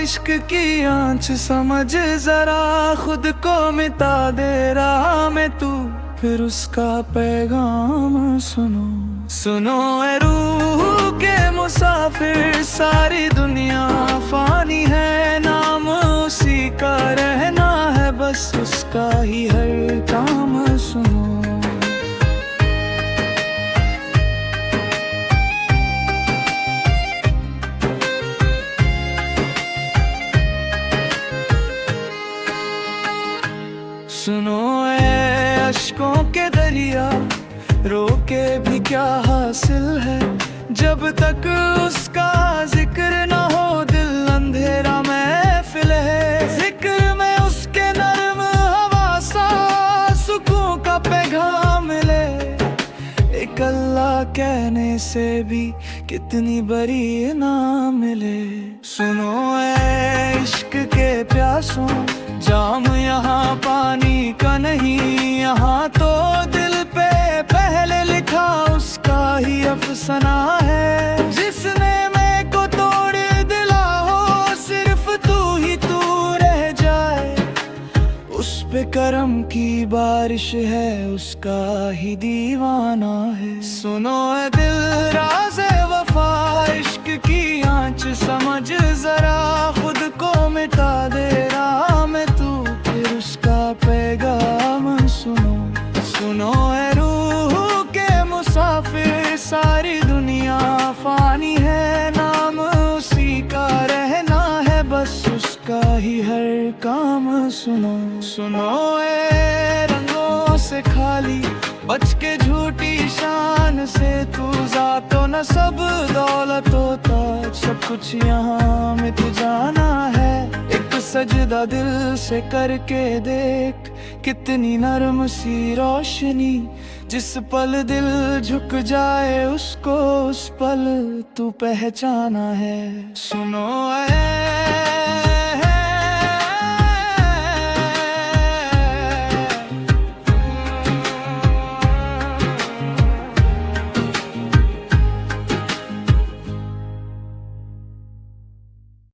इश्क की आँच समझ जरा, खुद को मिटा दे राह में तू, फिर उसका पैगाम सुनो। सुनो ए रूह के मुसाफिर, सारी दुनिया फानी है, नाम उसी का रहना है, बस उसका ही हर काम सुनो। सुनो ए अश्कों के दरिया, रोके भी क्या हासिल है, जब तक उसका जिक्र ना हो दिल अंधेरा महफिल है। जिक्र में उसके नर्म हवा सा सुकून का पैगाम मिले, एक अल्लाह कहने से भी कितनी बड़ी ना मिले। सुनो ए इश्क के प्यासों, जाम यहाँ पानी का नहीं, यहाँ तो दिल पे पहले लिखा उसका ही अफसाना है। जिसने मैं को तोड़ दिला हो, सिर्फ तू ही तू रह जाए, उस पे करम की बारिश है, उसका ही दीवाना है। सुनो ए दिल राज़े वफा, इश्क की आँच समझ जरा, खुद को मिटा दे राह में तू, फिर उसका पैगाम सुनो। सुनो ए रूह के मुसाफिर, सारी दुनिया फानी है, नाम उसी का रहना है, बस उसका ही हर काम सुनो। सुनो ए रंगों से खाली, बच के झूठी शान से तू, ज़ातो न सब दौलत होता, सब कुछ यहाँ मिट जाना है। एक सजदा दिल से करके देख, कितनी नरम सी रोशनी, जिस पल दिल झुक जाए उसको उस पल तू पहचाना है। सुनो ए